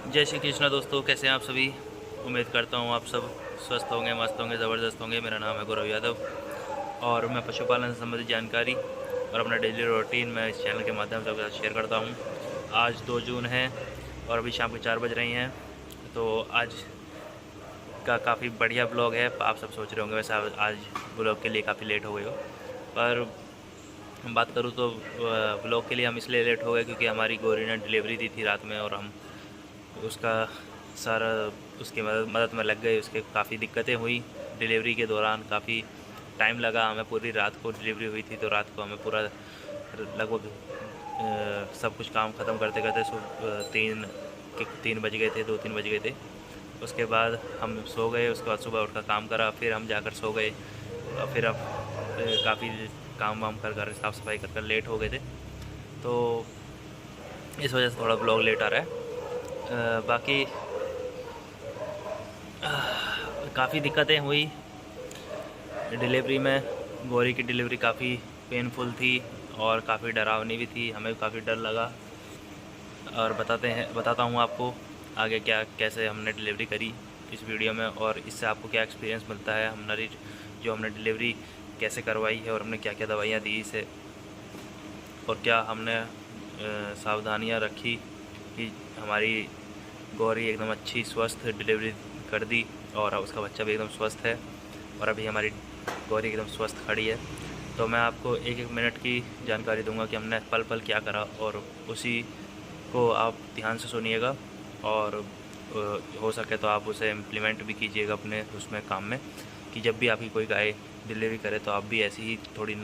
जय श्री कृष्णा दोस्तों, कैसे हैं आप सभी। उम्मीद करता हूँ आप सब स्वस्थ होंगे, मस्त होंगे, ज़बरदस्त होंगे। मेरा नाम है गौरव यादव और मैं पशुपालन से संबंधित जानकारी और अपना डेली रूटीन मैं इस चैनल के माध्यम से आपके साथ शेयर करता हूँ। आज 2 जून है और अभी शाम के 4 बज रही हैं। तो आज का काफ़ी बढ़िया ब्लॉग है। आप सब सोच रहे होंगे वैसे आज ब्लॉग के लिए काफ़ी लेट हो गए हो, पर बात करूँ तो ब्लॉग के लिए हम इसलिए लेट हो गए क्योंकि हमारी गौरी ने डिलीवरी दी थी रात में और हम उसका सारा उसकी मदद में लग गए। उसके काफ़ी दिक्कतें हुई डिलीवरी के दौरान, काफ़ी टाइम लगा हमें। पूरी रात को डिलीवरी हुई थी तो रात को हमें पूरा लगभग सब कुछ काम ख़त्म करते करते तीन बज गए थे, 2-3 बज गए थे। उसके बाद हम सो गए। उसके बाद सुबह उठकर काम करा, फिर हम जाकर सो गए और फिर अब काफ़ी काम वाम कर साफ़ सफाई कर लेट हो गए थे। तो इस वजह से थोड़ा ब्लॉग लेट आ रहा है। बाकी काफ़ी दिक्कतें हुई डिलीवरी में। गौरी की डिलीवरी काफ़ी पेनफुल थी और काफ़ी डरावनी भी थी, हमें भी काफ़ी डर लगा। और बताता हूँ आपको आगे क्या कैसे हमने डिलीवरी करी इस वीडियो में, और इससे आपको क्या एक्सपीरियंस मिलता है। हमने डिलीवरी कैसे करवाई है और हमने क्या क्या दवाइयाँ दी इसे, और क्या हमने सावधानियाँ रखी कि हमारी गौरी एकदम अच्छी स्वस्थ डिलीवरी कर दी और उसका बच्चा भी एकदम स्वस्थ है और अभी हमारी गौरी एकदम स्वस्थ खड़ी है। तो मैं आपको एक एक मिनट की जानकारी दूंगा कि हमने पल पल क्या करा, और उसी को आप ध्यान से सुनिएगा और हो सके तो आप उसे इम्प्लीमेंट भी कीजिएगा अपने उसमें काम में, कि जब भी आपकी कोई गाय डिलीवरी करे तो आप भी ऐसी ही थोड़ी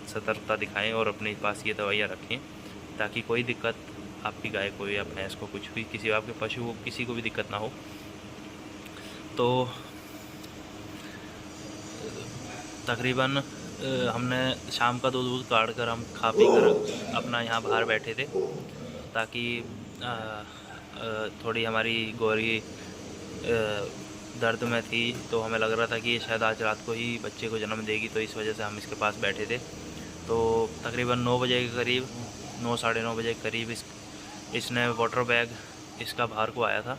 सतर्कता दिखाएं और अपने पास ये दवाइयाँ रखें ताकि कोई दिक्कत आपकी गाय को या भैंस को, कुछ भी, किसी आपके पशु को, किसी को भी दिक्कत ना हो। तो तकरीबन हमने शाम का दूध काट कर हम खा पी कर अपना यहाँ बाहर बैठे थे ताकि थोड़ी हमारी गौरी दर्द में थी। तो हमें लग रहा था कि ये शायद आज रात को ही बच्चे को जन्म देगी, तो इस वजह से हम इसके पास बैठे थे। तो तकरीबन 9 बजे के करीब, 9 साढ़े 9 बजे के करीब इसने वाटर बैग इसका बाहर को आया था।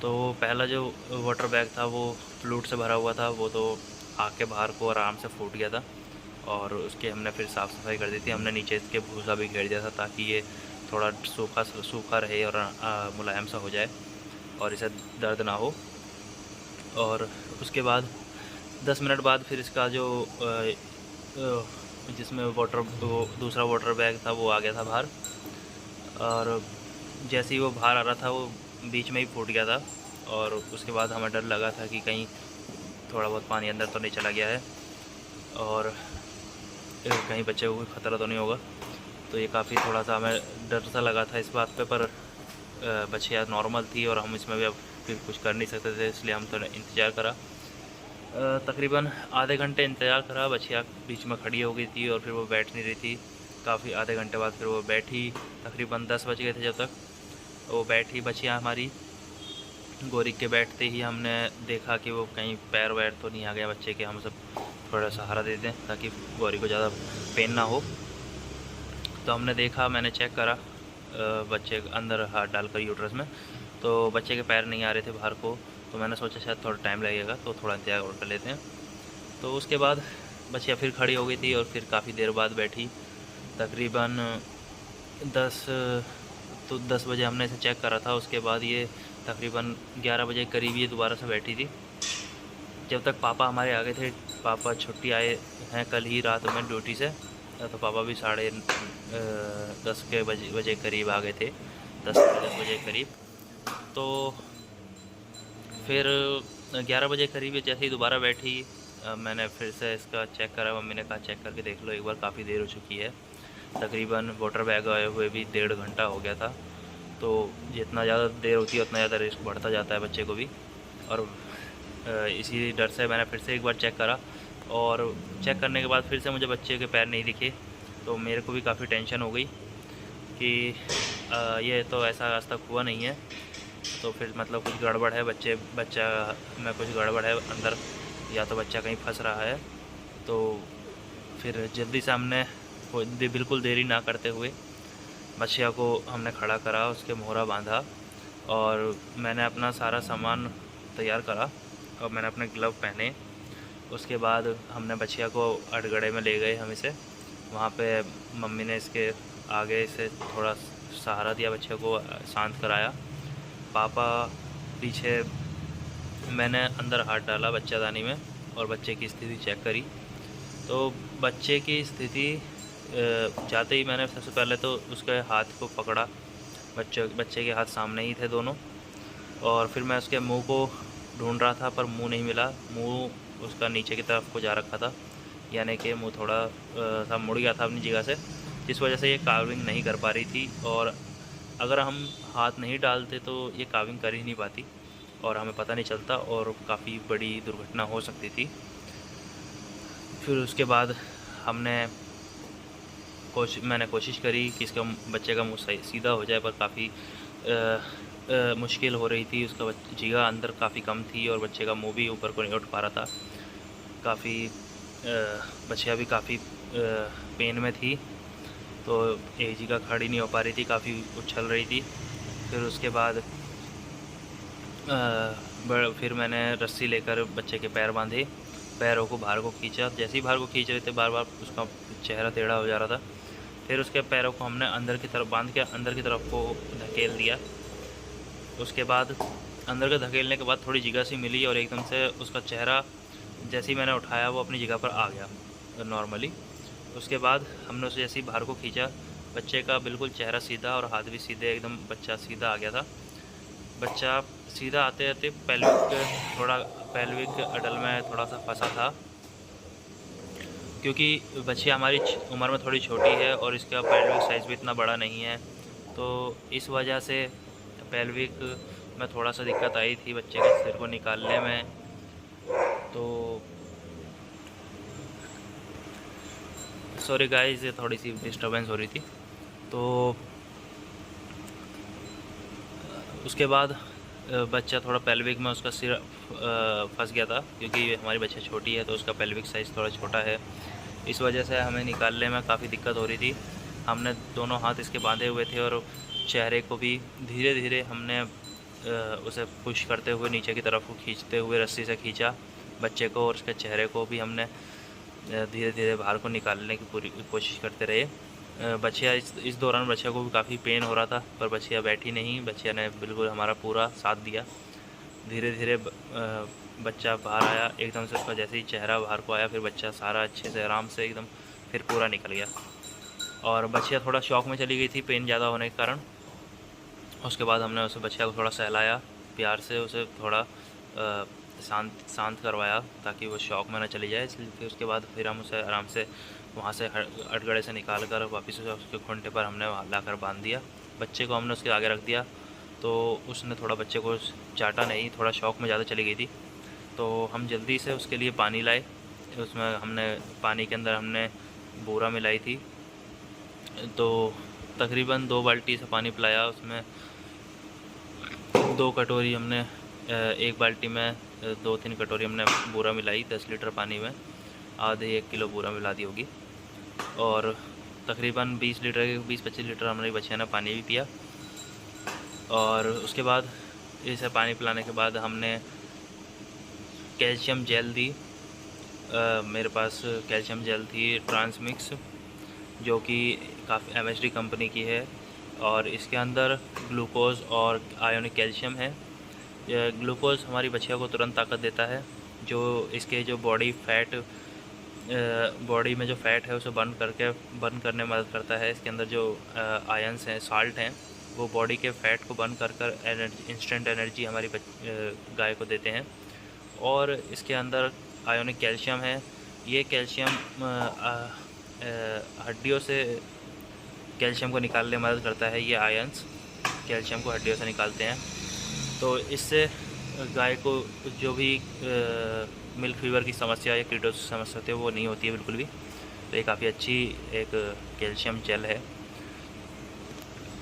तो पहला जो वाटर बैग था वो फ्लूइड से भरा हुआ था, वो तो आके बाहर को आराम से फूट गया था और उसके हमने फिर साफ़ सफाई कर दी थी। हमने नीचे इसके भूसा भी घेर दिया था ताकि ये थोड़ा सूखा रहे और मुलायम सा हो जाए और इसे दर्द ना हो। और उसके बाद 10 मिनट बाद फिर इसका जो जिसमें दूसरा वाटर बैग था वो आ गया था बाहर, और जैसे ही वो बाहर आ रहा था वो बीच में ही फूट गया था। और उसके बाद हमें डर लगा था कि कहीं थोड़ा बहुत पानी अंदर तो नहीं चला गया है और कहीं बच्चे को कोई ख़तरा तो नहीं होगा। तो ये काफ़ी थोड़ा सा हमें डर सा लगा था इस बात पे, पर बच्चियाँ नॉर्मल थी और हम इसमें भी अब फिर कुछ कर नहीं सकते थे, इसलिए हम थोड़ा इंतज़ार करा। तकरीबन आधे घंटे इंतज़ार करा। बच्चियाँ बीच में खड़ी हो गई थी और फिर वो बैठ नहीं रही थी। काफ़ी आधे घंटे बाद फिर वो बैठी। तकरीबन 10 बज गए थे जब तक वो बैठी बच्चियाँ हमारी। गौरी के बैठते ही हमने देखा कि वो कहीं पैर वैर तो नहीं आ गया बच्चे के। हम सब थोड़ा सहारा दे दें ताकि गौरी को ज़्यादा पेन ना हो। तो हमने देखा, मैंने चेक करा बच्चे अंदर हाथ डालकर यूट्रस में, तो बच्चे के पैर नहीं आ रहे थे बाहर को। तो मैंने सोचा शायद थोड़ा टाइम लगेगा तो थोड़ा इंतजार और कर लेते हैं। तो उसके बाद बच्चियाँ फिर खड़ी हो गई थी और फिर काफ़ी देर बाद बैठी। तकरीबन 10 बजे हमने इसे चेक करा था। उसके बाद ये तकरीबन 11 बजे करीब ये दोबारा से बैठी थी। जब तक पापा हमारे आ गए थे। पापा छुट्टी आए हैं कल ही रात में ड्यूटी से, तो पापा भी 10:30 के बजे करीब आ गए थे, 10 बजे करीब। तो फिर 11 बजे करीब जैसे ही दोबारा बैठी, मैंने फिर से इसका चेक करा। मम्मी ने कहा चेक करके देख लो एक बार, काफ़ी देर हो चुकी है। तकरीबन वाटर बैग आए हुए भी 1.5 घंटा हो गया था। तो जितना ज़्यादा देर होती है उतना ज़्यादा रिस्क बढ़ता जाता है बच्चे को भी। और इसी डर से मैंने फिर से एक बार चेक करा, और चेक करने के बाद फिर से मुझे बच्चे के पैर नहीं दिखे। तो मेरे को भी काफ़ी टेंशन हो गई कि ये तो ऐसा आज तक हुआ नहीं है, तो फिर मतलब कुछ गड़बड़ है, बच्चा में कुछ गड़बड़ है अंदर, या तो बच्चा कहीं फंस रहा है। तो फिर जल्दी से हमने बिल्कुल देरी ना करते हुए बच्चिया को हमने खड़ा करा, उसके मोहरा बांधा और मैंने अपना सारा सामान तैयार करा और मैंने अपने ग्लव पहने। उसके बाद हमने बछिया को अटगड़े में ले गए हम इसे। वहाँ पे मम्मी ने इसके आगे से थोड़ा सहारा दिया, बच्चे को शांत कराया। पापा पीछे, मैंने अंदर हाथ डाला बच्चादानी में और बच्चे की स्थिति चेक करी। तो बच्चे की स्थिति जाते ही मैंने सबसे पहले तो उसके हाथ को पकड़ा। बच्चे के हाथ सामने ही थे दोनों। और फिर मैं उसके मुंह को ढूंढ रहा था पर मुंह नहीं मिला। मुंह उसका नीचे की तरफ को जा रखा था, यानी कि मुंह थोड़ा सा मुड़ गया था अपनी जगह से, जिस वजह से ये कार्विंग नहीं कर पा रही थी। और अगर हम हाथ नहीं डालते तो ये कार्विंग कर ही नहीं पाती और हमें पता नहीं चलता और काफ़ी बड़ी दुर्घटना हो सकती थी। फिर उसके बाद मैंने कोशिश करी कि इसका बच्चे का मुंह सीधा हो जाए, पर काफ़ी मुश्किल हो रही थी। उसका जगह अंदर काफ़ी कम थी और बच्चे का मुंह भी ऊपर को नहीं उठ पा रहा था। काफ़ी बच्चियाँ भी काफ़ी पेन में थी, तो एक जगह खड़ी नहीं हो पा रही थी, काफ़ी उछल रही थी। फिर उसके बाद फिर मैंने रस्सी लेकर बच्चे के पैर बांधे, पैरों को बाहर को खींचा। जैसे ही बाहर को खींच रहे थे बार बार उसका चेहरा टेढ़ा हो जा रहा था। फिर उसके पैरों को हमने अंदर की तरफ बांध के अंदर की तरफ को धकेल दिया। उसके बाद अंदर के धकेलने के बाद थोड़ी जगह सी मिली और एकदम से उसका चेहरा जैसे ही मैंने उठाया वो अपनी जगह पर आ गया नॉर्मली। उसके बाद हमने उसे जैसे ही बाहर को खींचा, बच्चे का बिल्कुल चेहरा सीधा और हाथ भी सीधे, एकदम बच्चा सीधा आ गया था। बच्चा सीधा आते आते पेल्विक अडल में थोड़ा सा फंसा था, क्योंकि बच्चियाँ हमारी उम्र में थोड़ी छोटी है और इसका पेल्विक साइज़ भी इतना बड़ा नहीं है। तो इस वजह से पेल्विक में थोड़ा सा दिक्कत आई थी बच्चे के सिर को निकालने में। तो सॉरी गाइस, ये थोड़ी सी डिस्टर्बेंस हो रही थी। तो उसके बाद बच्चा थोड़ा पेल्विक में उसका सिर फंस गया था, क्योंकि हमारी बच्चा छोटी है तो उसका पेल्विक साइज़ थोड़ा छोटा है। इस वजह से हमें निकालने में काफ़ी दिक्कत हो रही थी। हमने दोनों हाथ इसके बांधे हुए थे और चेहरे को भी धीरे धीरे हमने उसे पुश करते हुए नीचे की तरफ को खींचते हुए रस्सी से खींचा बच्चे को, और उसके चेहरे को भी हमने धीरे धीरे बाहर को निकालने की पूरी कोशिश करते रहे। बच्चिया इस दौरान बच्चिया को भी काफ़ी पेन हो रहा था, पर बच्चिया बैठी नहीं। बच्चिया ने बिल्कुल हमारा पूरा साथ दिया। धीरे धीरे बच्चा बाहर आया। एकदम से उसका जैसे ही चेहरा बाहर को आया, फिर बच्चा सारा अच्छे से आराम से एकदम फिर पूरा निकल गया। और बच्चिया थोड़ा शॉक में चली गई थी पेन ज़्यादा होने के कारण। उसके बाद हमने उसे बच्चिया को थोड़ा सहलाया, प्यार से उसे थोड़ा शांत करवाया ताकि वो शॉक में ना चली जाए। इसलिए फिर उसके बाद फिर हम उसे आराम से वहाँ से अटगड़े से निकाल कर वापस उसे उसके खूंटे पर हमने लाकर बांध दिया। बच्चे को हमने उसके आगे रख दिया, तो उसने थोड़ा बच्चे को चाटा नहीं, थोड़ा शॉक में ज़्यादा चली गई थी। तो हम जल्दी से उसके लिए पानी लाए। उसमें हमने पानी के अंदर हमने बूरा मिलाई थी, तो तकरीबन 2 बाल्टी से पानी पिलाया। उसमें 2 कटोरी हमने, एक बाल्टी में 2-3 कटोरी हमने बूरा मिलाई। 10 लीटर पानी में आधे 1 किलो बूरा मिला दी होगी। और तकरीबन 20-25 लीटर हमारी बच्चियों ने पानी भी पिया। और उसके बाद इसे पानी पिलाने के बाद हमने कैल्शियम जेल दी। मेरे पास कैल्शियम जेल थी ट्रांसमिक्स, जो कि काफ़ी MHD कंपनी की है, और इसके अंदर ग्लूकोज और आयोनिक कैल्शियम है। ग्लूकोज हमारी बच्चियों को तुरंत ताकत देता है, जो इसके जो बॉडी में जो फ़ैट है उसे बर्न करने में मदद करता है। इसके अंदर जो आयंस हैं, साल्ट हैं, वो बॉडी के फ़ैट को बर्न कर इंस्टेंट एनर्जी हमारी गाय को देते हैं। और इसके अंदर आयोनिक कैल्शियम है। ये कैल्शियम हड्डियों से कैल्शियम को निकालने में मदद करता है। ये आयंस कैल्शियम को हड्डियों से निकालते हैं, तो इससे गाय को जो भी मिल्क फीवर की समस्या या कीटोसिस समस्या होती है वो नहीं होती है बिल्कुल भी। तो ये काफ़ी अच्छी एक कैल्शियम जेल है।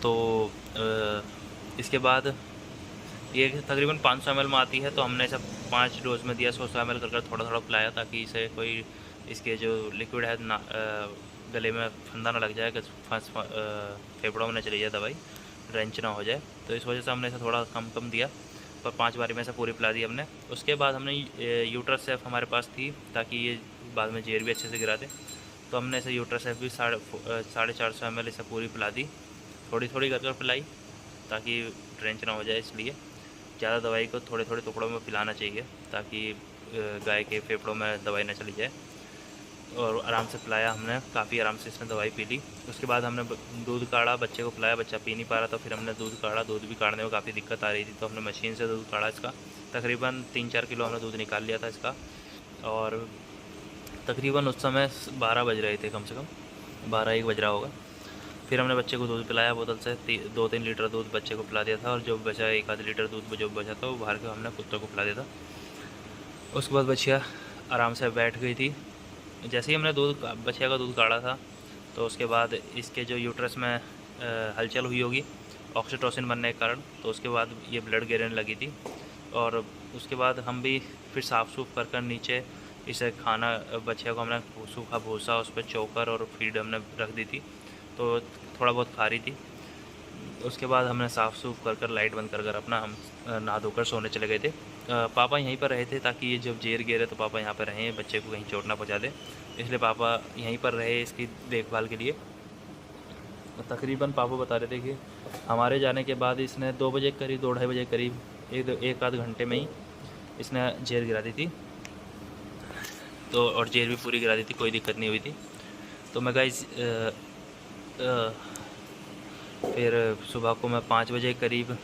तो इसके बाद ये तकरीबन 500 ml में आती है, तो हमने इसे 5 डोज में दिया। 100 ml कर थोड़ा थोड़ा पिलाया, ताकि इसे कोई इसके जो लिक्विड है ना गले में फंदा ना लग जाए, फेफड़ों में ना चली जाए दवाई। ड्रेंच ना हो जाए। तो इस वजह से हमने इसे थोड़ा कम कम दिया, पर 5 बारी में से पूरी पिला दी हमने। उसके बाद हमने यूट्रस सेफ हमारे पास थी ताकि ये बाद में जेर भी अच्छे से गिरा दे, तो हमने इसे यूट्रस सेफ भी 450 ml इसे पूरी पिला दी, थोड़ी थोड़ी कर पिलाई ताकि ड्रेंच ना हो जाए। इसलिए ज़्यादा दवाई को थोड़े थोड़े टुकड़ों में पिलाना चाहिए ताकि गाय के फेफड़ों में दवाई ना चली जाए। और आराम से पिलाया हमने, काफ़ी आराम से इसने दवाई पी ली। उसके बाद हमने दूध काढ़ा, बच्चे को पिलाया, बच्चा पी नहीं पा रहा था, फिर हमने दूध काढ़ा। दूध भी काढ़ने में काफ़ी दिक्कत आ रही थी, तो हमने मशीन से दूध काढ़ा इसका। तकरीबन 3-4 किलो हमने दूध निकाल लिया था इसका। और तकरीबन उस समय 12 बज रहे थे, कम से कम 12-1 बज रहा होगा। फिर हमने बच्चे को दूध पिलाया बोतल से, 2-3 लीटर दूध बच्चे को पिला दिया था, और जो बचा 1-आध लीटर दूध जो बचा था वो बाहर के हमने कुत्तों को पिला दिया था। उसके बाद बच्चिया आराम से बैठ गई थी। जैसे ही हमने बच्चिया का दूध काढ़ा था, तो उसके बाद इसके जो यूट्रस में हलचल हुई होगी ऑक्सीटोसिन बनने के कारण, तो उसके बाद ये ब्लड गिरने लगी थी। और उसके बाद हम भी फिर साफ़ सूफ कर नीचे इसे खाना, बच्चिया को हमने सूखा भूसा उस पर चोकर और फीड हमने रख दी थी, तो थोड़ा बहुत खा रही थी। उसके बाद हमने साफ़ सूफ कर लाइट बंद कर अपना हम नहा धोकर सोने चले गए थे। पापा यहीं पर रहे थे ताकि ये जब जेर गिरे तो पापा यहाँ पर रहें, बच्चे को कहीं चोट ना पहुँचा दे, इसलिए पापा यहीं पर रहे इसकी देखभाल के लिए। तकरीबन पापा बता रहे थे कि हमारे जाने के बाद इसने 2 बजे करीब, 2-2:30 बजे करीब, एक आध घंटे में ही इसने जेर गिरा दी थी। तो और जेर भी पूरी गिरा दी थी, कोई दिक्कत नहीं हुई थी। तो मैं गाइस फिर सुबह को मैं 5 बजे करीब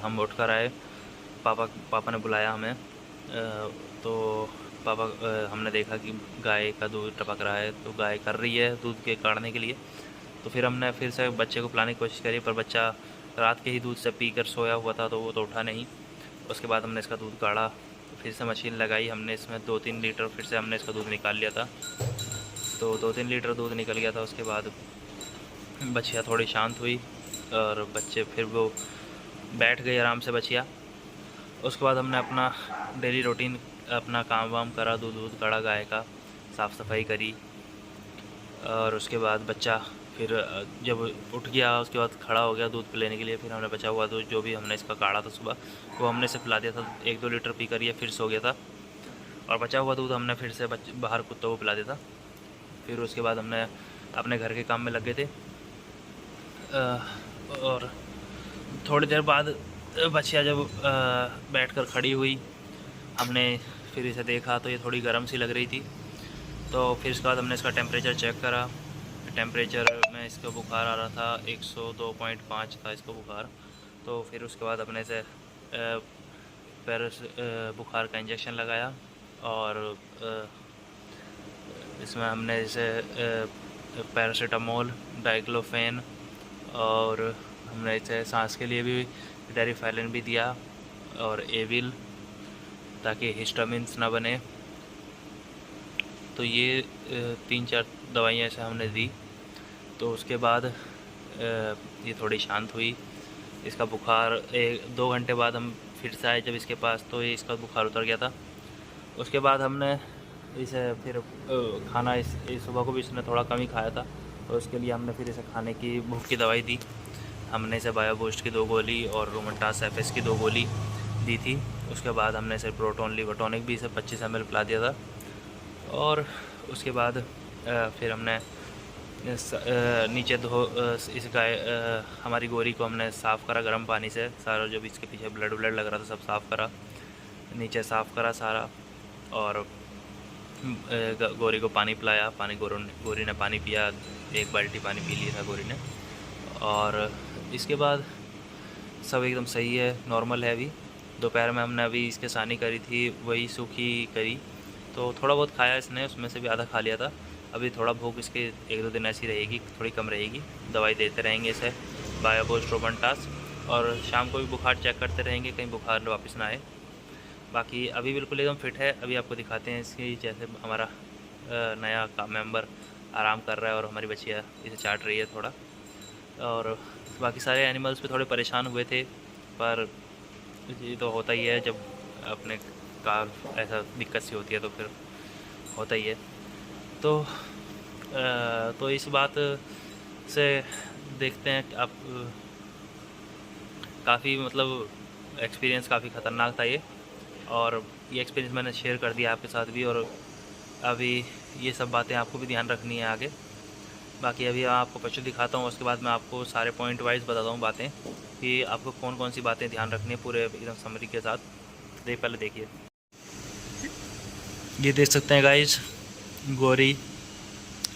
हम उठ कर आए। पापा ने बुलाया हमें, तो पापा हमने देखा कि गाय का दूध टपक रहा है, तो गाय कर रही है दूध के काढ़ने के लिए। तो फिर हमने फिर से बच्चे को पिलाने की कोशिश करी, पर बच्चा रात के ही दूध से पीकर सोया हुआ था, तो वो तो उठा नहीं। उसके बाद हमने इसका दूध काढ़ा, फिर से मशीन लगाई हमने, इसमें 2-3 लीटर फिर से हमने इसका दूध निकाल लिया था। तो 2-3 लीटर दूध निकल गया था। उसके बाद बच्चिया थोड़ी शांत हुई और बच्चे फिर वो बैठ गई आराम से बच्चिया। उसके बाद हमने अपना डेली रूटीन अपना काम वाम करा, दूध काढ़ा गाय का, साफ़ सफाई करी। और उसके बाद बच्चा फिर जब उठ गया, उसके बाद खड़ा हो गया दूध पिलाने के लिए। फिर हमने बचा हुआ दूध जो भी हमने इसका काढ़ा था सुबह, वो हमने इसे पिला दिया था। 1-2 लीटर पी कर ये फिर सो गया था, और बचा हुआ दूध हमने फिर से बाहर कुत्तों को पिला दिया था। फिर उसके बाद हमने अपने घर के काम में लग गए थे। और थोड़ी देर बाद बच्चिया जब बैठकर खड़ी हुई, हमने फिर इसे देखा तो ये थोड़ी गर्म सी लग रही थी। तो फिर उसके बाद हमने इसका टेम्परेचर चेक करा। टेम्परेचर में इसका बुखार आ रहा था, 102.5 था इसका बुखार। तो फिर उसके बाद हमने इसे बुखार का इंजेक्शन लगाया, और इसमें हमने इसे पैरासीटामोल, डाइक्लोफेन, और हमने इसे सांस के लिए भी डेरिफाइलिन भी दिया, और एविल, ताकि हिस्टामिन्स ना बने। तो ये 3-4 दवाइयाँ ऐसे हमने दी। तो उसके बाद ये थोड़ी शांत हुई। इसका बुखार 1-2 घंटे बाद हम फिर से आए जब इसके पास, तो ये इसका बुखार उतर गया था। उसके बाद हमने इसे फिर खाना इस सुबह को भी इसने थोड़ा कम ही खाया था, तो उसके लिए हमने फिर इसे खाने की भूख की दवाई दी। हमने इसे बायोबूस्ट की 2 गोली और रोमटास FS की 2 गोली दी थी। उसके बाद हमने इसे प्रोटोन लिवरटॉनिक भी इसे 25 ml पिला दिया था। और उसके बाद फिर हमने नीचे इस गाय हमारी गोरी को हमने साफ़ करा गर्म पानी से, सारा जो भी इसके पीछे ब्लड लग रहा था सब साफ़ करा, नीचे साफ़ करा सारा। और गोरी को पानी पिलाया, गोरी ने पानी पिया, 1 बाल्टी पानी पी लिया था गोरी ने। और इसके बाद सब एकदम सही है, नॉर्मल है। अभी दोपहर में हमने अभी इसके सानी करी थी, वही सूखी करी, तो थोड़ा बहुत खाया इसने, उसमें से भी आधा खा लिया था। अभी थोड़ा भूख इसके 1-2 दिन ऐसी रहेगी, थोड़ी कम रहेगी। दवाई देते रहेंगे इसे, बायोबूस्ट, रोमटास, और शाम को भी बुखार चेक करते रहेंगे कहीं बुखार वापस ना आए। बाकी अभी बिल्कुल एकदम फिट है। अभी आपको दिखाते हैं इसकी, जैसे हमारा नया मेंबर आराम कर रहा है और हमारी बच्चियाँ इसे चाट रही है थोड़ा। और बाकी सारे एनिमल्स पे थोड़े परेशान हुए थे, पर ये तो होता ही है, जब अपने का ऐसा दिक्कत सी होती है तो फिर होता ही है। तो इस बात से देखते हैं कि आप काफ़ी मतलब एक्सपीरियंस काफ़ी ख़तरनाक था ये, और ये एक्सपीरियंस मैंने शेयर कर दिया आपके साथ भी। और अभी ये सब बातें आपको भी ध्यान रखनी है आगे। बाकी अभी आपको पशु दिखाता हूँ, उसके बाद मैं आपको सारे पॉइंट वाइज बताता हूँ बातें कि आपको कौन कौन सी बातें ध्यान रखनी है पूरे एकदम समरी के साथ। पहले देखिए, ये देख सकते हैं गाइस, गोरी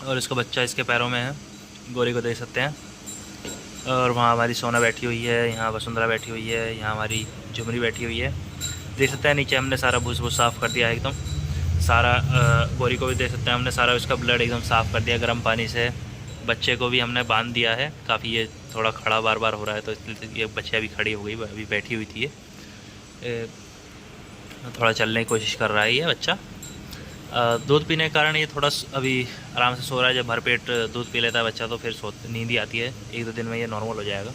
और इसका बच्चा इसके पैरों में है। गोरी को देख सकते हैं, और वहाँ हमारी सोना बैठी हुई है, यहाँ वसुंधरा बैठी हुई है, यहाँ हमारी झुमरी बैठी हुई है। देख सकते हैं नीचे हमने सारा भूस भूस साफ़ कर दिया है एकदम सारा। गोरी को भी देख सकते हैं हमने सारा उसका ब्लड एकदम साफ़ कर दिया गर्म पानी से। बच्चे को भी हमने बांध दिया है, काफ़ी ये थोड़ा खड़ा बार बार हो रहा है तो इसलिए ये बच्चे अभी खड़ी हो गई, अभी बैठी हुई थी ये। थोड़ा चलने की कोशिश कर रहा है ये बच्चा। दूध पीने के कारण ये थोड़ा अभी आराम से सो रहा है। जब भरपेट दूध पी लेता है बच्चा तो फिर नींद ही आती है, 1-2 दिन में ये नॉर्मल हो जाएगा।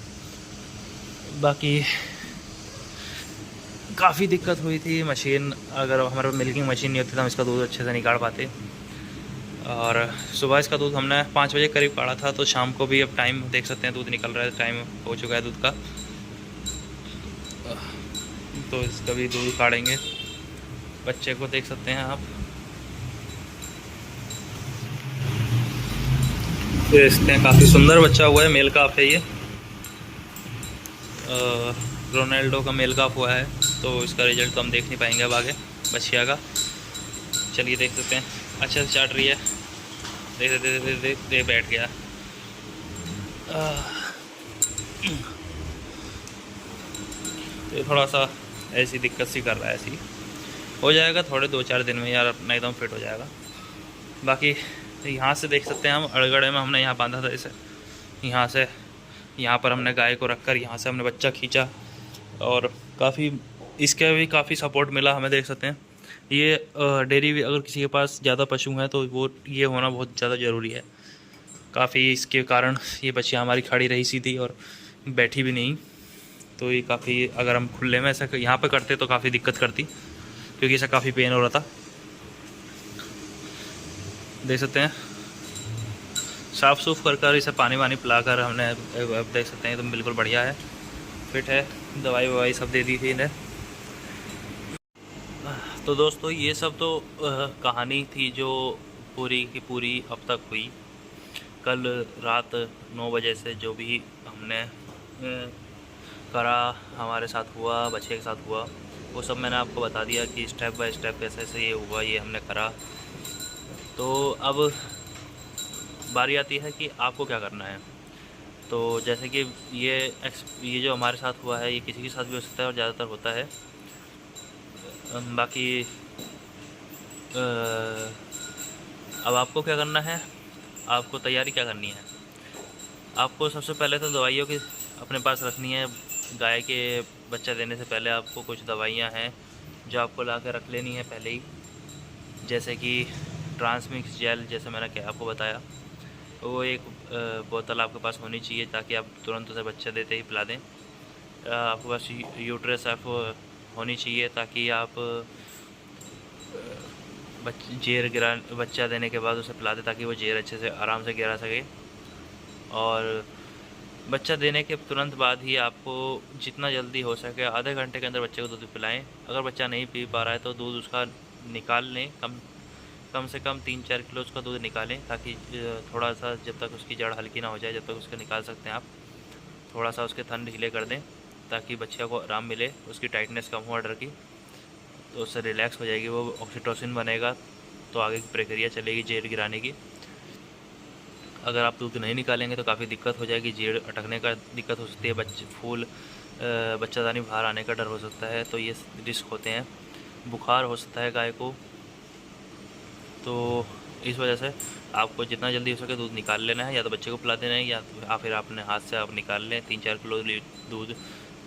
बाकी काफ़ी दिक्कत हुई थी, मशीन अगर हमारे पास मिल्किंग मशीन नहीं होती तो हम इसका दूध अच्छे से निकाल पाते। और सुबह इसका दूध हमने 5 बजे करीब काढ़ा था, तो शाम को भी अब टाइम देख सकते हैं दूध निकल रहा है, टाइम हो चुका है दूध का। तो इसका भी दूध काढ़ेंगे। बच्चे को देख सकते हैं आप, देखते हैं काफ़ी सुंदर बच्चा हुआ है, मेल काफ है ये। रोनाल्डो का मेल काफ हुआ है, तो इसका रिजल्ट तो हम देख नहीं पाएंगे अब आगे बच्चिया का। चलिए देख सकते हैं, अच्छे से चाट रही है, देख देख देख देख देख बैठ गया। ये थोड़ा सा ऐसी दिक्कत सी कर रहा है, ऐसी हो जाएगा थोड़े 2-4 दिन में यार, अपना एकदम फिट हो जाएगा। बाकी यहाँ से देख सकते हैं हम, अड़गड़े में हमने यहाँ बांधा था इसे, यहाँ से यहाँ पर हमने गाय को रखकर यहाँ से हमने बच्चा खींचा, और काफ़ी इसके भी काफ़ी सपोर्ट मिला हमें, देख सकते हैं। ये डेयरी भी अगर किसी के पास ज़्यादा पशु हैं तो वो ये होना बहुत ज़्यादा ज़रूरी है। काफ़ी इसके कारण ये बच्चियाँ हमारी खड़ी रही सीधी और बैठी भी नहीं, तो ये काफ़ी अगर हम खुले में ऐसा यहाँ पर करते तो काफ़ी दिक्कत करती, क्योंकि इसे काफ़ी पेन हो रहा था। देख सकते हैं साफ़ सूफ कर इसे पानी वानी पिलाकर हमने अब देख सकते हैं तो बिल्कुल बढ़िया है, फिट है। दवाई ववाई सब दे दी थी इन्हें। तो दोस्तों ये सब तो कहानी थी जो पूरी की पूरी अब तक हुई। कल रात 9 बजे से जो भी हमने करा, हमारे साथ हुआ, बच्चे के साथ हुआ, वो सब मैंने आपको बता दिया कि स्टेप बाय स्टेप कैसे से ये हुआ, ये हमने करा। तो अब बारी आती है कि आपको क्या करना है। तो जैसे कि ये जो हमारे साथ हुआ है ये किसी के साथ भी हो सकता है और ज़्यादातर होता है। बाकी अब आपको क्या करना है, आपको तैयारी क्या करनी है। आपको सबसे पहले तो दवाइयों की अपने पास रखनी है। गाय के बच्चा देने से पहले आपको कुछ दवाइयाँ हैं जो आपको ला के रख लेनी है पहले ही, जैसे कि ट्रांसमिक्स जेल, जैसे मैंने आपको बताया, वो एक बोतल आपके पास होनी चाहिए ताकि आप तुरंत उसे बच्चा देते ही पिला दें। आपके पास यूट्रस एफ होनी चाहिए ताकि आप बच्चा देने के बाद उसे पिला दें ताकि वो जेर अच्छे से आराम से गिरा सके। और बच्चा देने के तुरंत बाद ही आपको जितना जल्दी हो सके आधे घंटे के अंदर बच्चे को दूध पिलाएं। अगर बच्चा नहीं पी पा रहा है तो दूध उसका निकाल लें, कम से कम 3-4 किलो उसका दूध निकालें, ताकि थोड़ा सा जब तक उसकी जड़ हल्की ना हो जाए जब तक उसका निकाल सकते हैं आप। थोड़ा सा उसके थन ढीले कर दें ताकि बच्चे को आराम मिले, उसकी टाइटनेस कम हो ऑर्डर की, तो उससे रिलैक्स हो जाएगी, वो ऑक्सीटोसिन बनेगा, तो आगे की प्रक्रिया चलेगी जेर गिराने की। अगर आप दूध नहीं निकालेंगे तो काफ़ी दिक्कत हो जाएगी, जेड़ अटकने का दिक्कत हो सकती है, बच्चादानी बाहर आने का डर हो सकता है, तो ये रिस्क होते हैं। बुखार हो सकता है गाय को, तो इस वजह से आपको जितना जल्दी हो सके दूध निकाल लेना है, या तो बच्चे को पिला देना है या फिर अपने हाथ से आप निकाल लें 3-4 किलो दूध,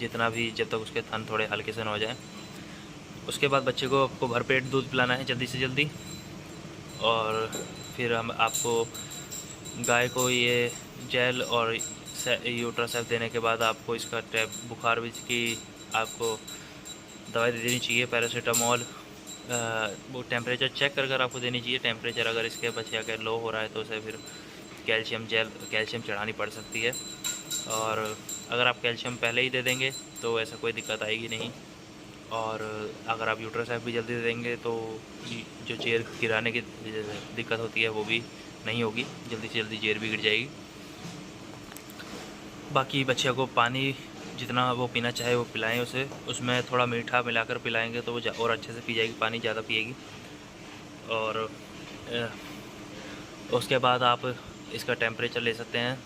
जितना भी, जब तक उसके थन थोड़े हल्के से न हो जाए। उसके बाद बच्चे को आपको भरपेट दूध पिलाना है जल्दी से जल्दी। और फिर हम आपको गाय को ये जेल और यूट्रासेफ देने के बाद आपको इसका बुखार भी की आपको दवाई दे देनी चाहिए, पैरासीटामोल। वो टेम्परेचर चेक कर आपको देनी चाहिए। टेम्परेचर अगर इसके बच्चे अगर लो हो रहा है तो उसे फिर कैल्शियम चढ़ानी पड़ सकती है। और अगर आप कैल्शियम पहले ही दे देंगे तो ऐसा कोई दिक्कत आएगी नहीं। और अगर आप यूट्रोसैफ भी जल्दी दे देंगे तो जो जेर गिराने की दिक्कत होती है वो भी नहीं होगी, जल्दी से जल्दी जेर भी गिर जाएगी। बाकी बच्चे को पानी जितना वो पीना चाहे वो पिलाएं उसे, उसमें थोड़ा मीठा मिलाकर पिलाएंगे तो वो और अच्छे से पी जाएगी, पानी ज़्यादा पिएगी। और उसके बाद आप इसका टेम्परेचर ले सकते हैं,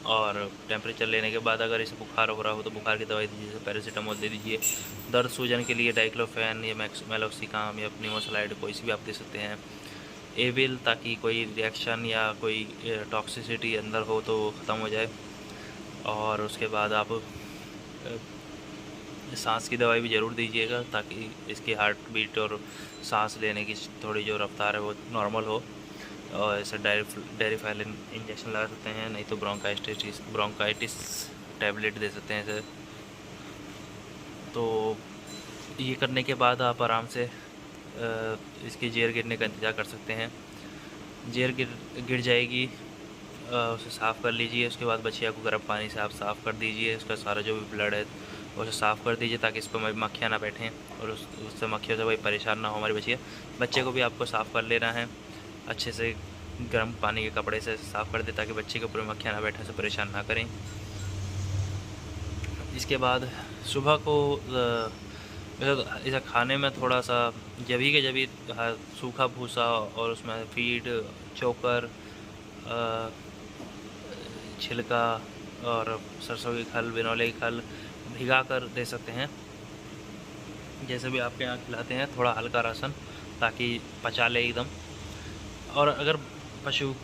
और टेम्परेचर लेने के बाद अगर इसे बुखार हो रहा हो तो बुखार की दवाई दीजिए, जैसे पैरासीटामोल दे दीजिए। दर्द सूजन के लिए डाइक्लोफेन या मेलोक्सिकाम या निमोसलाइड कोई सी भी आप दे सकते हैं। एविल, ताकि कोई रिएक्शन या कोई टॉक्सिसिटी अंदर हो तो ख़त्म हो जाए। और उसके बाद आप सांस की दवाई भी ज़रूर दीजिएगा, ताकि इसकी हार्ट बीट और सांस लेने की थोड़ी जो रफ्तार है वो नॉर्मल हो। और ऐसे डेरिफाइलिन इंजेक्शन लगा सकते हैं, नहीं तो ब्रोंकाइटिस टैबलेट दे सकते हैं इसे। तो ये करने के बाद आप आराम से इसकी जेर गिरने का इंतज़ार कर सकते हैं। जेर गिर जाएगी, उसे साफ़ कर लीजिए। उसके बाद बछिया को गर्म पानी से आप साफ़ कर दीजिए, उसका सारा जो भी ब्लड है उसे साफ़ कर दीजिए, ताकि इस पर मक्खियाँ ना बैठें और उससे मक्खियों से वही परेशान ना हो हमारी बछिया। बच्चे को भी आपको साफ़ कर लेना है, अच्छे से गर्म पानी के कपड़े से साफ़ कर दे, ताकि बच्चे के ऊपर मक्खियाँ ना बैठे, उसे परेशान ना करें। इसके बाद सुबह को इसे खाने में थोड़ा सा जभी सूखा भूसा और उसमें फीड, चोकर, छिलका और सरसों की खल, बिनौले की खल भिगा कर दे सकते हैं, जैसे भी आपके यहाँ खिलाते हैं। थोड़ा हल्का राशन, ताकि पचा ले एकदम। और अगर पशु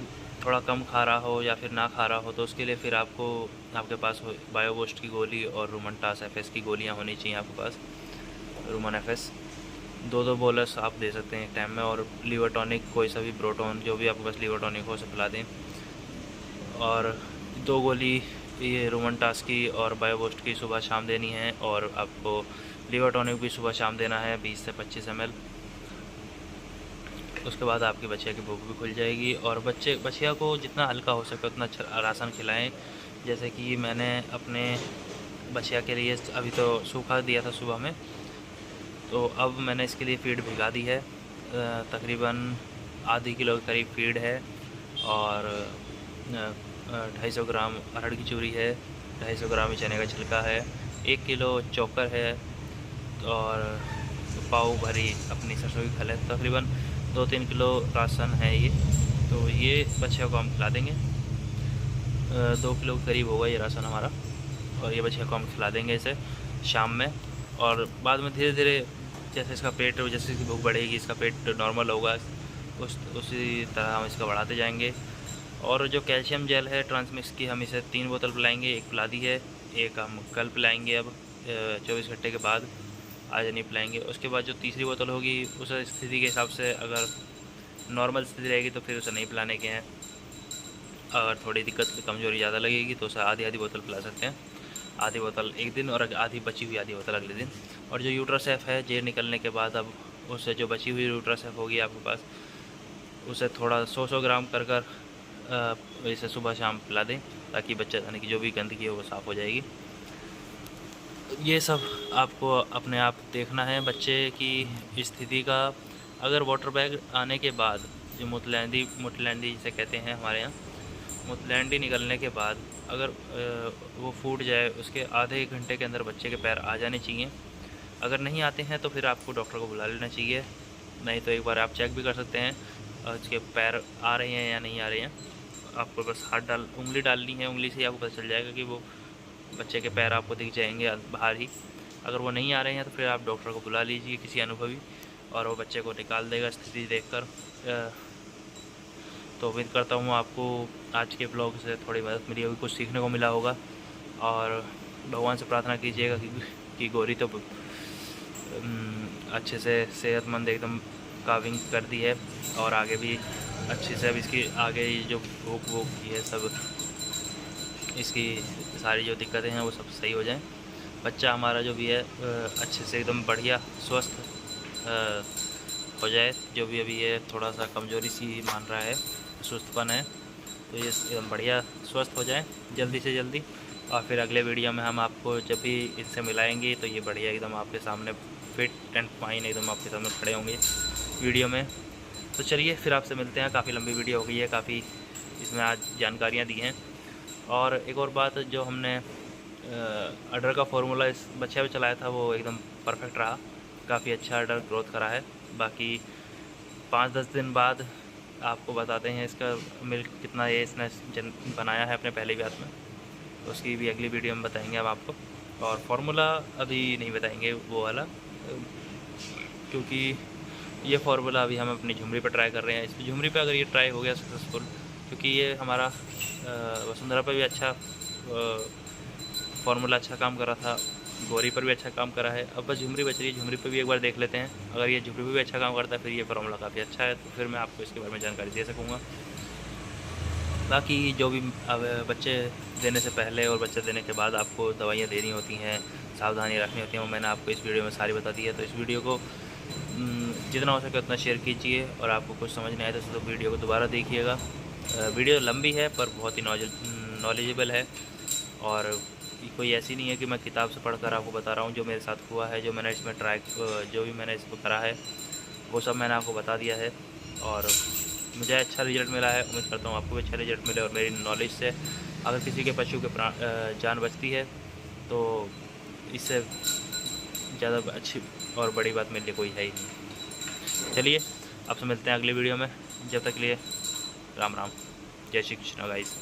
थोड़ा कम खा रहा हो या फिर ना खा रहा हो तो उसके लिए फिर आपके पास बायोबूस्ट की गोली और रूमनटास एफएस की गोलियाँ होनी चाहिए आपके पास। रूमन एफएस 2 बोलस आप दे सकते हैं एक टाइम में। और लीवर टॉनिक, कोई सा भी प्रोटोन, जो भी आपके पास लीवर टॉनिक हो उसे पिला दें। और 2 गोली ये रूमनटास की और बायोबूस्ट की सुबह शाम देनी है। और आपको लीवर टॉनिक भी सुबह शाम देना है 20 से 25 ml। उसके बाद आपकी बछिया की भूख भी खुल जाएगी। और बछिया को जितना हल्का हो सके उतना अच्छा राशन खिलाएं। जैसे कि मैंने अपने बछिया के लिए अभी तो सूखा दिया था सुबह में, तो अब मैंने इसके लिए फीड भिगा दी है। तकरीबन आधी किलो के करीब फीड है, और 250 ग्राम अरहर की चूरी है, 250 ग्राम चने का छिलका है, 1 किलो चोकर है, और पाव भरी अपनी सरसों की खल है। तकरीबन 2-3 किलो राशन है ये। तो ये बछिया को हम खिला देंगे, 2 किलो के करीब होगा ये राशन हमारा। और ये बछिया को हम खिला देंगे इसे शाम में। और बाद में धीरे धीरे जैसे इसका पेट, जैसे इसकी भूख बढ़ेगी, इसका पेट नॉर्मल होगा, उसी तरह हम इसका बढ़ाते जाएंगे। और जो कैल्शियम जेल है ट्रांसमिक्स की, हम इसे 3 बोतल पिलाएंगे। एक पिला दी है, एक हम कल पिलाएंगे अब 24 घंटे के बाद, आज नहीं पिलाएंगे। उसके बाद जो तीसरी बोतल होगी उस स्थिति के हिसाब से, अगर नॉर्मल स्थिति रहेगी तो फिर उसे नहीं पिलाने के हैं। अगर थोड़ी दिक्कत, कमज़ोरी ज़्यादा लगेगी तो उसे आधी बोतल पिला सकते हैं। आधी बोतल एक दिन और आधी बची हुई आधी बोतल अगले दिन। और जो यूट्रोसैफ है, जेर निकलने के बाद अब उससे जो बची हुई यूट्रोसैफ होगी आपके पास, उसे थोड़ा 100 ग्राम कर इसे सुबह शाम पिला दें, ताकि बच्चा खाने की जो भी गंदगी है वो साफ़ हो जाएगी। ये सब आपको अपने आप देखना है बच्चे की स्थिति का। अगर वाटर बैग आने के बाद, जो मुतलैंडी जिसे कहते हैं हमारे यहाँ, मुतलैंडी निकलने के बाद अगर वो फूट जाए, उसके आधे 1 घंटे के अंदर बच्चे के पैर आ जाने चाहिए। अगर नहीं आते हैं तो फिर आपको डॉक्टर को बुला लेना चाहिए, नहीं तो एक बार आप चेक भी कर सकते हैं उसके पैर आ रहे हैं या नहीं आ रहे हैं। आपको बस उंगली डालनी है, उंगली से ही आपको पता चल जाएगा कि वो बच्चे के पैर आपको दिख जाएंगे बाहर ही। अगर वो नहीं आ रहे हैं तो फिर आप डॉक्टर को बुला लीजिए, किसी अनुभवी, और वो बच्चे को निकाल देगा स्थिति देखकर। तो उम्मीद करता हूँ आपको आज के ब्लॉग से थोड़ी मदद मिली होगी, कुछ सीखने को मिला होगा। और भगवान से प्रार्थना कीजिएगा कि गौरी तो अच्छे से सेहतमंद एकदम काविंग कर दी है, और आगे भी अच्छे से, अब इसकी आगे जो भूख की है सब, इसकी सारी जो दिक्कतें हैं वो सब सही हो जाएं। बच्चा हमारा जो भी है अच्छे से एकदम बढ़िया स्वस्थ हो जाए। जो भी अभी ये थोड़ा सा कमज़ोरी सी मान रहा है, सुस्तपन है, तो ये एकदम बढ़िया स्वस्थ हो जाए जल्दी से जल्दी। और फिर अगले वीडियो में हम आपको जब भी इनसे मिलाएंगे तो ये बढ़िया एकदम आपके सामने फिट एंड फाइन एकदम आपके सामने खड़े होंगे वीडियो में। तो चलिए फिर आपसे मिलते हैं। काफ़ी लंबी वीडियो हो गई है, काफ़ी इसमें आज जानकारियाँ दी हैं। और एक और बात, जो हमने अडर का फार्मूला इस बच्चे पे चलाया था वो एकदम परफेक्ट रहा, काफ़ी अच्छा अडर ग्रोथ करा है। बाकी 5-10 दिन बाद आपको बताते हैं इसका मिल्क कितना ये इसने बनाया है अपने पहले ब्याज में, उसकी भी अगली वीडियो में बताएंगे अब आपको। और फार्मूला अभी नहीं बताएंगे वो वाला, क्योंकि ये फार्मूला अभी हम अपनी झुमरी पर ट्राई कर रहे हैं। इस झुमरी पे अगर ये ट्राई हो गया सक्सेसफुल, क्योंकि ये हमारा वसुंधरा पर भी अच्छा फार्मूला अच्छा काम कर रहा था, गौरी पर भी अच्छा काम करा है। अब बस झुमरी बच रही है, झुमरी पर भी एक बार देख लेते हैं। अगर ये झुमरी पर भी अच्छा काम करता है फिर ये फार्मूला काफ़ी अच्छा है, तो फिर मैं आपको इसके बारे में जानकारी दे सकूँगा। बाकी जो भी अब बच्चे देने से पहले और बच्चे देने के बाद आपको दवाइयाँ देनी होती हैं, सावधानी रखनी होती हैं, वो मैंने आपको इस वीडियो में सारी बता दी है। तो इस वीडियो को जितना हो सके उतना शेयर कीजिए, और आपको कुछ समझ नहीं आया तो वीडियो को दोबारा देखिएगा। वीडियो लंबी है पर बहुत ही नॉलेजेबल है, और कोई ऐसी नहीं है कि मैं किताब से पढ़कर आपको बता रहा हूँ। जो मेरे साथ हुआ है, जो मैंने इसमें जो भी मैंने इसको करा है वो सब मैंने आपको बता दिया है, और मुझे अच्छा रिजल्ट मिला है। उम्मीद करता हूँ आपको भी अच्छा रिजल्ट मिले। और मेरी नॉलेज से अगर किसी के पशु के जान बचती है तो इससे ज़्यादा अच्छी और बड़ी बात मेरे लिए कोई है ही नहीं। चलिए आपसे मिलते हैं अगली वीडियो में, जब तक के लिए राम राम, जय श्री कृष्ण गाइस।